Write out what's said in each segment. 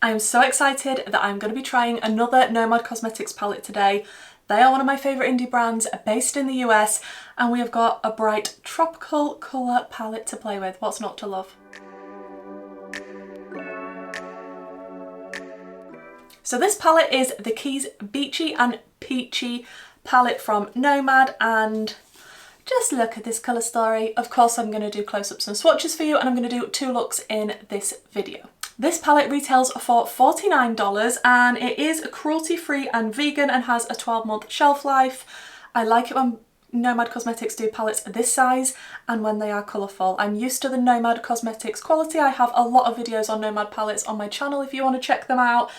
I am so excited that I'm going to be trying another Nomad Cosmetics palette today. They are one of my favourite indie brands based in the US, and we have got a bright tropical colour palette to play with. What's not to love? So this palette is the Keys Beachy and Peachy palette from Nomad, and just look at this colour story. Of course I'm going to do close-ups and swatches for you, and I'm going to do 2 looks in this video. This palette retails for $49 and it is cruelty-free and vegan and has a 12-month shelf life. I like it when Nomad Cosmetics do palettes this size and when they are colourful. I'm used to the Nomad Cosmetics quality. I have a lot of videos on Nomad palettes on my channel if you want to check them out.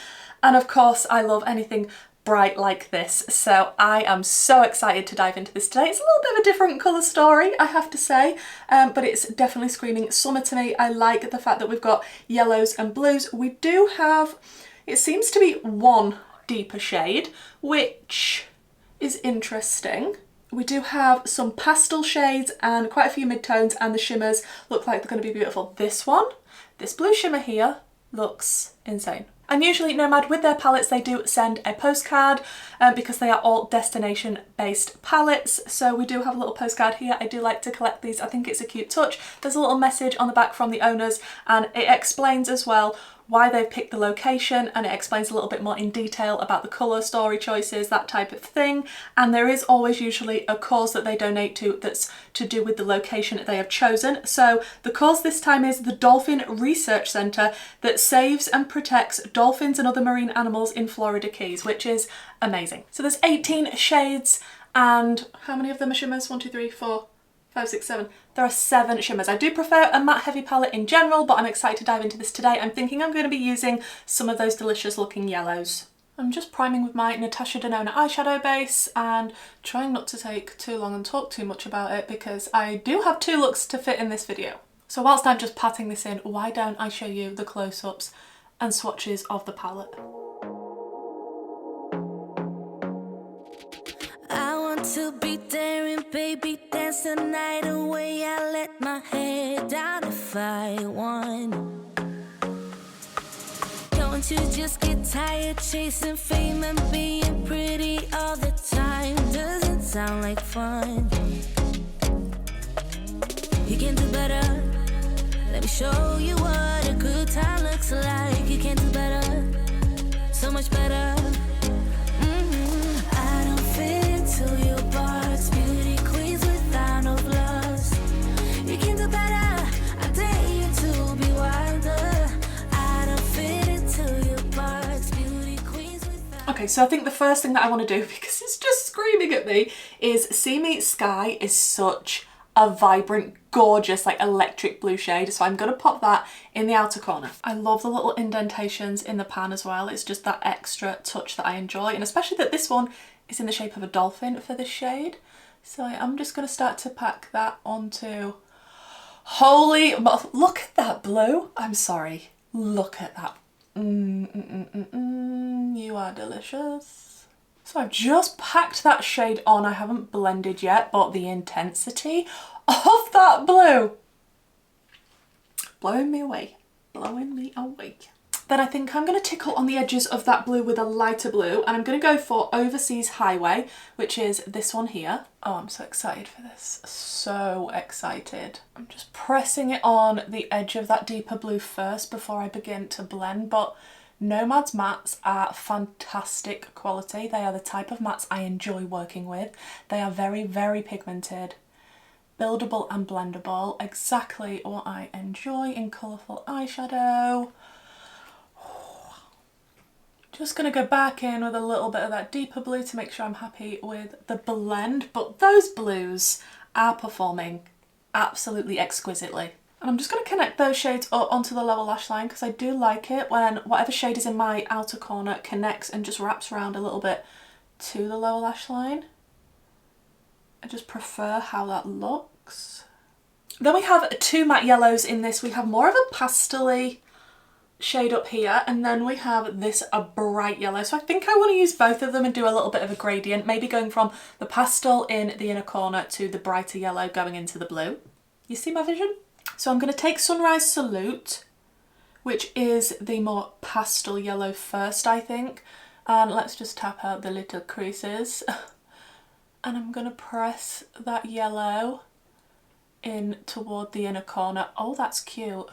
And of course I love anything bright like this, so I am so excited to dive into this today. It's a little bit of a different colour story, I have to say, but it's definitely screaming summer to me. I like the fact that we've got yellows and blues. We do have, it seems to be one deeper shade, which is interesting. We do have some pastel shades and quite a few midtones, and the shimmers look like they're going to be beautiful. This one, this blue shimmer here, looks insane. And usually Nomad, with their palettes, they do send a postcard because they are all destination based palettes. So we do have a little postcard here. I do like to collect these. I think it's a cute touch. There's a little message on the back from the owners, and it explains as well why they've picked the location, and it explains a little bit more in detail about the colour story choices, that type of thing. And there is always usually a cause that they donate to that's to do with the location that they have chosen. So the cause this time is the Dolphin Research Centre that saves and protects dolphins and other marine animals in Florida Keys, which is amazing. So there's 18 shades, and how many of them are shimmers? 1, 2, 3, 4, 5, 6, 7. There are 7 shimmers. I do prefer a matte heavy palette in general, but I'm excited to dive into this today. I'm thinking I'm going to be using some of those delicious looking yellows. I'm just priming with my Natasha denona eyeshadow base and trying not to take too long and talk too much about it because I do have 2 looks to fit in this video. So whilst I'm just patting this in, why don't I show you the close-ups and swatches of the palette. To be daring, baby, dance the night away. I let my head down if I won. Don't you just get tired chasing fame and being pretty all the time? Doesn't sound like fun. You can do better. Let me show you what a good time looks like. You can do better, so much better. I don't fit into your box, beauty queens without no gloss. You can do better, I dare you to be wilder. I don't fit into your box, beauty queens without. Okay, so I think the first thing that I want to do, because it's just screaming at me, is See Me Sky is such a vibrant, gorgeous, like electric blue shade. So I'm going to pop that in the outer corner. I love the little indentations in the pan as well. It's just that extra touch that I enjoy, and especially that this one is in the shape of a dolphin for this shade. So I'm just going to start to pack that onto... Holy... Look at that blue. I'm sorry. Look at that. You are delicious. So I've just packed that shade on. I haven't blended yet, but the intensity of that blue, blowing me away. Blowing me away. Then I think I'm going to tickle on the edges of that blue with a lighter blue, and I'm going to go for Overseas Highway, which is this one here. Oh, I'm so excited for this. So excited. I'm just pressing it on the edge of that deeper blue first before I begin to blend, but Nomad's mattes are fantastic quality. They are the type of mattes I enjoy working with. They are very, very pigmented, buildable and blendable. Exactly what I enjoy in colourful eyeshadow. Just going to go back in with a little bit of that deeper blue to make sure I'm happy with the blend, but those blues are performing absolutely exquisitely. And I'm just going to connect those shades up onto the lower lash line because I do like it when whatever shade is in my outer corner connects and just wraps around a little bit to the lower lash line. I just prefer how that looks. Then we have 2 matte yellows in this. We have more of a pastel-y shade up here, and then we have this a bright yellow. So I think I want to use both of them and do a little bit of a gradient, maybe going from the pastel in the inner corner to the brighter yellow going into the blue. You see my vision? So I'm going to take Sunrise Salute, which is the more pastel yellow first, I think. And let's just tap out the little creases. And I'm going to press that yellow in toward the inner corner. Oh, that's cute.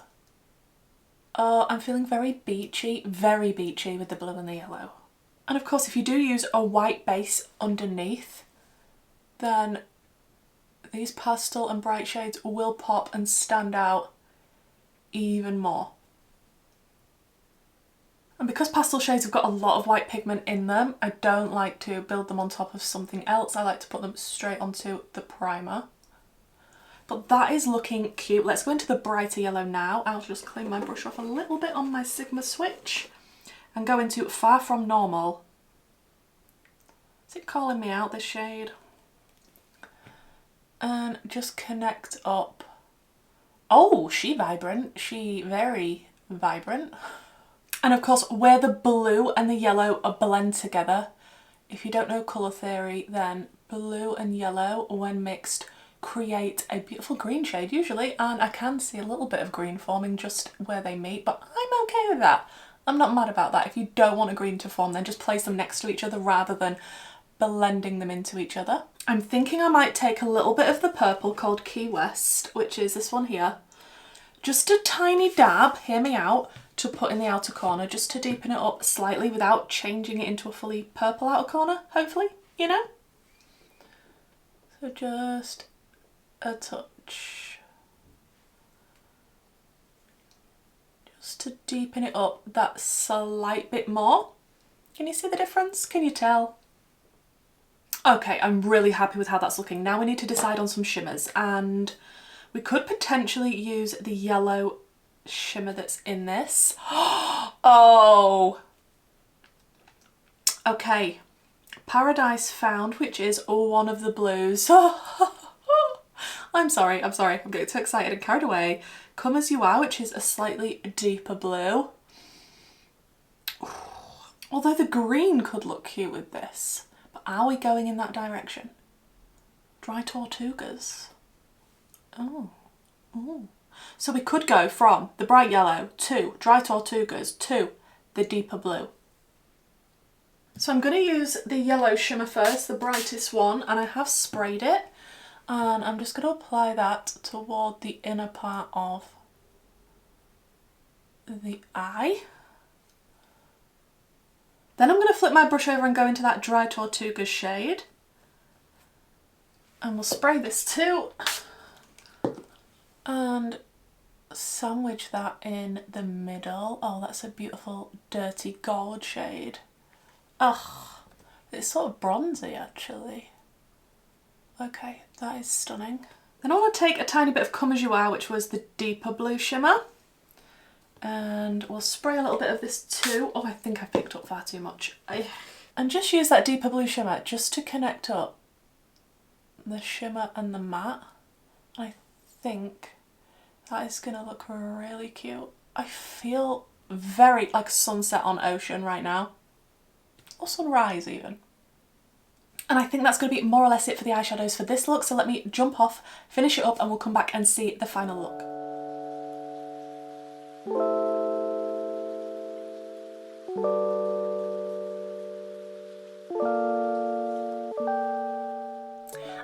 Oh, I'm feeling very beachy with the blue and the yellow. And of course, if you do use a white base underneath, then these pastel and bright shades will pop and stand out even more. And because pastel shades have got a lot of white pigment in them, I don't like to build them on top of something else. I like to put them straight onto the primer. But that is looking cute. Let's go into the brighter yellow now. I'll just clean my brush off a little bit on my Sigma switch and go into Far From Normal. Is it calling me out, this shade? And just connect up. Oh, she vibrant. She very vibrant. And of course, where the blue and the yellow are blend together, if you don't know colour theory, then blue and yellow, when mixed, create a beautiful green shade usually, and I can see a little bit of green forming just where they meet, but I'm okay with that. I'm not mad about that. If you don't want a green to form, then just place them next to each other rather than blending them into each other. I'm thinking I might take a little bit of the purple called Key West, which is this one here, just a tiny dab, hear me out, to put in the outer corner, just to deepen it up slightly without changing it into a fully purple outer corner, hopefully, you know? So just a touch. Just to deepen it up that slight bit more. Can you see the difference? Can you tell? Okay, I'm really happy with how that's looking. Now we need to decide on some shimmers, and we could potentially use the yellow shimmer that's in this. Oh! Okay, Paradise Found, which is one of the blues. I'm sorry, I'm getting too excited and carried away. Come As You Are, which is a slightly deeper blue. Although the green could look cute with this. But are we going in that direction? Dry Tortugas. Oh. Ooh. So we could go from the bright yellow to Dry Tortugas to the deeper blue. So I'm going to use the yellow shimmer first, the brightest one, and I have sprayed it. And I'm just going to apply that toward the inner part of the eye. Then I'm going to flip my brush over and go into that Dry Tortuga shade. And we'll spray this too. And sandwich that in the middle. Oh, that's a beautiful dirty gold shade. Ugh, it's sort of bronzy actually. Okay, that is stunning. Then I want to take a tiny bit of Come As You Are, which was the deeper blue shimmer. And we'll spray a little bit of this too. Oh, I think I picked up far too much. And just use that deeper blue shimmer just to connect up the shimmer and the matte. I think that is going to look really cute. I feel very like sunset on ocean right now. Or sunrise even. And I think that's going to be more or less it for the eyeshadows for this look. So let me jump off, finish it up, and we'll come back and see the final look.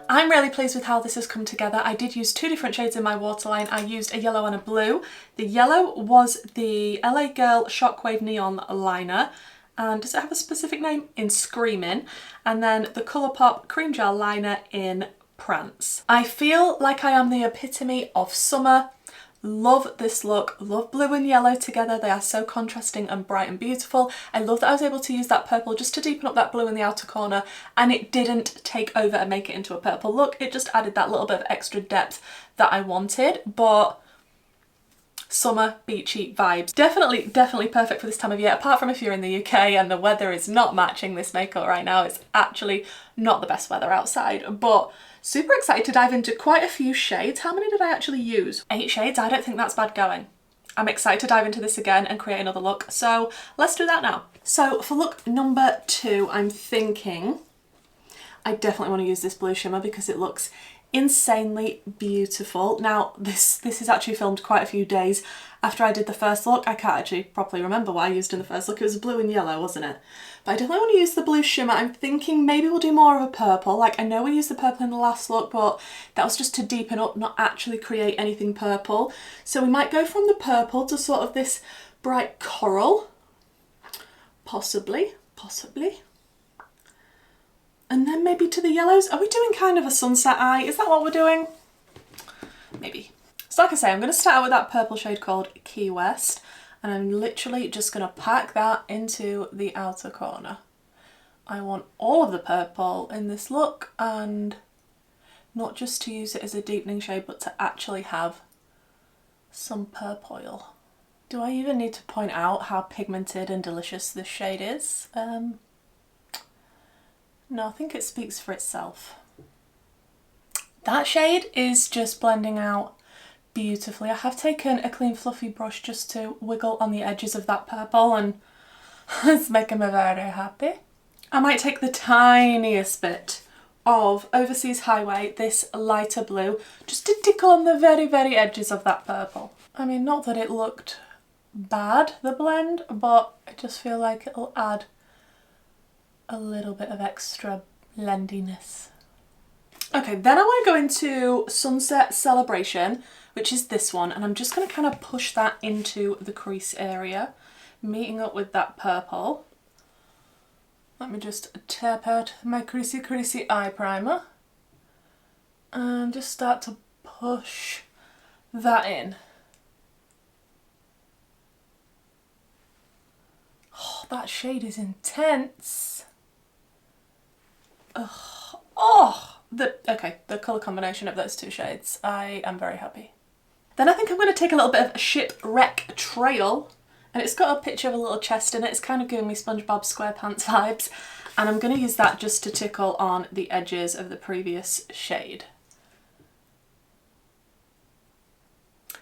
I'm really pleased with how this has come together. I did use two different shades in my waterline. I used a yellow and a blue. The yellow was the LA Girl Shockwave Neon Liner. And does it have a specific name? In Screamin'. And then the Colourpop Cream Gel Liner in Prance. I feel like I am the epitome of summer. Love this look, love blue and yellow together. They are so contrasting and bright and beautiful. I love that I was able to use that purple just to deepen up that blue in the outer corner, and it didn't take over and make it into a purple look. It just added that little bit of extra depth that I wanted, but summer beachy vibes. Definitely perfect for this time of year, apart from if you're in the UK and the weather is not matching this makeup right now. It's actually not the best weather outside, but super excited to dive into quite a few shades. How many did I actually use? 8 shades. I don't think that's bad going. I'm excited to dive into this again and create another look. So let's do that now. So for look number 2, I'm thinking I definitely want to use this blue shimmer because it looks insanely beautiful. Now this is actually filmed quite a few days after I did the first look. I can't actually properly remember what I used in the first look. It was blue and yellow, wasn't it? But I definitely want to use the blue shimmer. I'm thinking maybe we'll do more of a purple. Like, I know we used the purple in the last look, but that was just to deepen up, not actually create anything purple. So we might go from the purple to sort of this bright coral, possibly. And then maybe to the yellows. Are we doing kind of a sunset eye? Is that what we're doing? Maybe. So like I say, I'm going to start out with that purple shade called Key West, and I'm literally just going to pack that into the outer corner. I want all of the purple in this look, and not just to use it as a deepening shade, but to actually have some purple. Do I even need to point out how pigmented and delicious this shade is? No, I think it speaks for itself. That shade is just blending out beautifully. I have taken a clean fluffy brush just to wiggle on the edges of that purple, and it's making me very happy. I might take the tiniest bit of Overseas Highway, this lighter blue, just to tickle on the very, very edges of that purple. I mean, not that it looked bad, the blend, but I just feel like it'll add a little bit of extra blendiness. Okay, then I want to go into Sunset Celebration, which is this one, and I'm just going to kind of push that into the crease area, meeting up with that purple. Let me just tap out my creasy eye primer and just start to push that in. Oh, that shade is intense. The colour combination of those two shades, I am very happy. Then I think I'm going to take a little bit of Shipwreck Trail, and it's got a picture of a little chest in it. It's kind of giving me SpongeBob SquarePants vibes, and I'm going to use that just to tickle on the edges of the previous shade.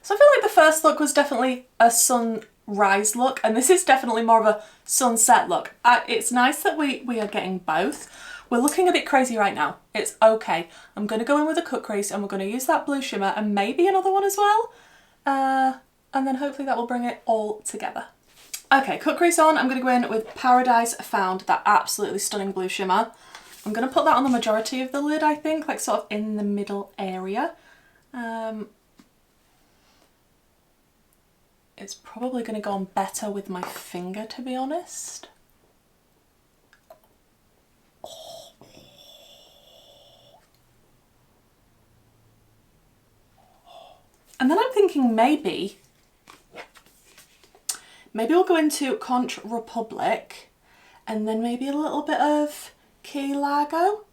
So I feel like the first look was definitely a sunrise look, and this is definitely more of a sunset look. It's nice that we are getting both. We're looking a bit crazy right now. It's okay. I'm going to go in with a cut crease, and we're going to use that blue shimmer and maybe another one as well. And then hopefully that will bring it all together. Okay, cut crease on. I'm going to go in with Paradise Found, that absolutely stunning blue shimmer. I'm going to put that on the majority of the lid, I think, like sort of in the middle area. It's probably going to go on better with my finger, to be honest. And then I'm thinking maybe we'll go into Conch Republic, and then maybe a little bit of Key Largo.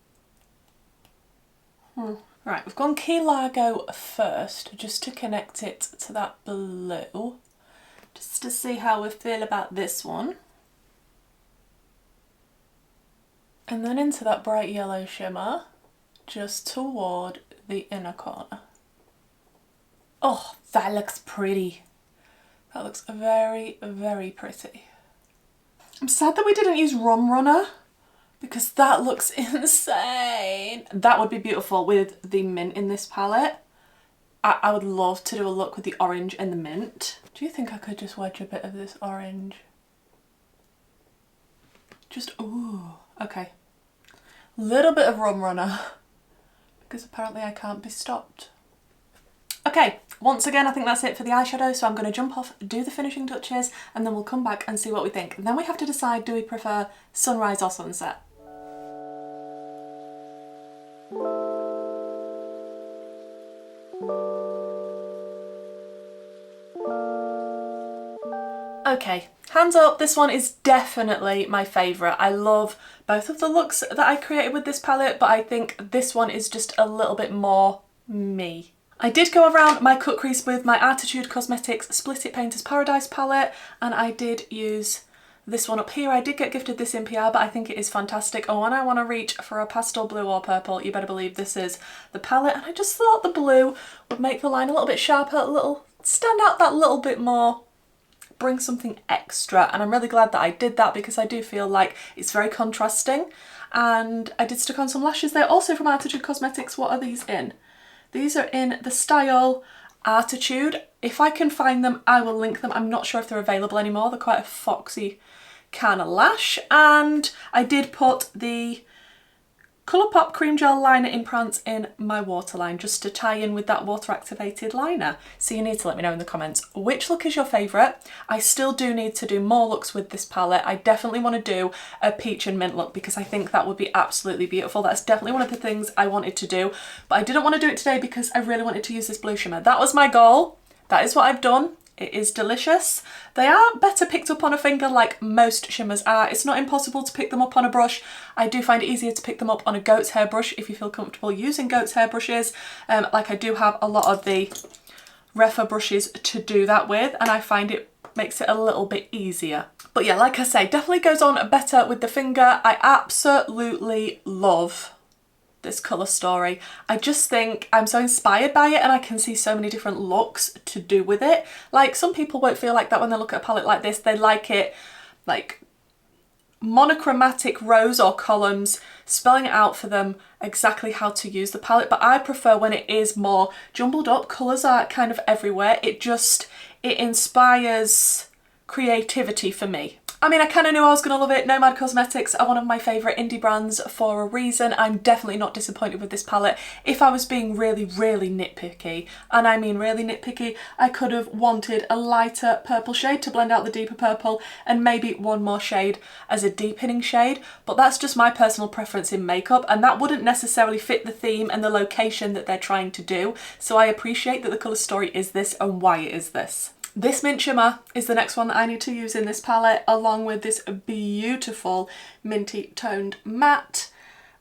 Right, we've gone Key Largo first, just to connect it to that blue, just to see how we feel about this one. And then into that bright yellow shimmer, just toward the inner corner. Oh, that looks pretty. That looks very, very pretty. I'm sad that we didn't use Rum Runner, because that looks insane. That would be beautiful with the mint in this palette. I would love to do a look with the orange and the mint. Do you think I could just wedge a bit of this orange? Just, ooh, okay. Little bit of Rum Runner, because apparently I can't be stopped. Okay, once again, I think that's it for the eyeshadow, so I'm going to jump off, do the finishing touches, and then we'll come back and see what we think. And then we have to decide, do we prefer sunrise or sunset? Okay, hands up, this one is definitely my favourite. I love both of the looks that I created with this palette, but I think this one is just a little bit more me. I did go around my cut crease with my Arttitude Cosmetics Split It Painter's Paradise palette, and I did use this one up here. I did get gifted this in PR, but I think it is fantastic. Oh, and I want to reach for a pastel blue or purple, you better believe this is the palette. And I just thought the blue would make the line a little bit sharper, a little, stand out that little bit more, bring something extra. And I'm really glad that I did that, because I do feel like it's very contrasting. And I did stick on some lashes there, also from Arttitude Cosmetics. What are these in? These are in the style Arttitude. If I can find them, I will link them. I'm not sure if they're available anymore. They're quite a foxy kind of lash. And I did put the Colourpop Cream Gel Liner in Prance in my waterline, just to tie in with that water activated liner. So you need to let me know in the comments which look is your favourite. I still do need to do more looks with this palette. I definitely want to do a peach and mint look because I think that would be absolutely beautiful. That's definitely one of the things I wanted to do, but I didn't want to do it today because I really wanted to use this blue shimmer. That was my goal. That is what I've done. It is delicious. They are better picked up on a finger like most shimmers are. It's not impossible to pick them up on a brush. I do find it easier to pick them up on a goat's hair brush if you feel comfortable using goat's hair brushes. Like I do have a lot of the referral brushes to do that with, and I find it makes it a little bit easier. But yeah, like I say, definitely goes on better with the finger. I absolutely love this colour story. I just think I'm so inspired by it and I can see so many different looks to do with it. Like some people won't feel like that when they look at a palette like this. They like it like monochromatic rows or columns, spelling it out for them exactly how to use the palette. But I prefer when it is more jumbled up, colours are kind of everywhere. It inspires creativity for me. I mean, I kind of knew I was going to love it. Nomad Cosmetics are one of my favourite indie brands for a reason. I'm definitely not disappointed with this palette. If I was being really, really nitpicky, and I mean really nitpicky, I could have wanted a lighter purple shade to blend out the deeper purple and maybe one more shade as a deepening shade. But that's just my personal preference in makeup, and that wouldn't necessarily fit the theme and the location that they're trying to do. So I appreciate that the colour story is this and why it is this. This mint shimmer is the next one that I need to use in this palette, along with this beautiful minty toned matte.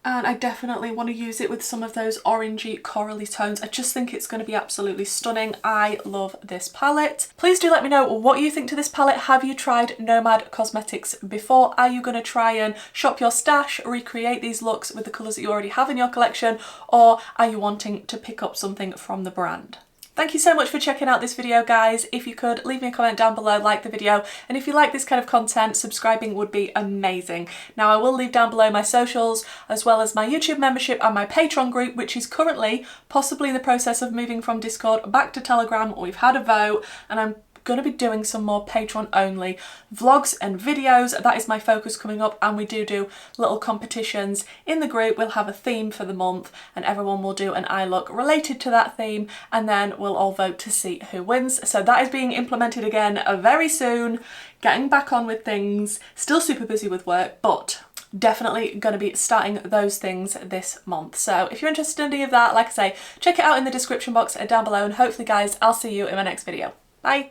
And I definitely want to use it with some of those orangey corally tones. I just think it's going to be absolutely stunning. I love this palette. Please do let me know what you think to this palette. Have you tried Nomad Cosmetics before? Are you going to try and shop your stash, recreate these looks with the colours that you already have in your collection, or are you wanting to pick up something from the brand? Thank you so much for checking out this video, guys. If you could leave me a comment down below, like the video, and if you like this kind of content, subscribing would be amazing. Now I will leave down below my socials, as well as my YouTube membership and my Patreon group, which is currently possibly in the process of moving from Discord back to Telegram. We've had a vote and I'm going to be doing some more Patreon only vlogs and videos. That is my focus coming up, and we do little competitions in the group. We'll have a theme for the month and everyone will do an eye look related to that theme, and then we'll all vote to see who wins. So that is being implemented again very soon. Getting back on with things, still super busy with work, but definitely going to be starting those things this month. So if you're interested in any of that, like I say, check it out in the description box down below, and hopefully guys, I'll see you in my next video. Bye!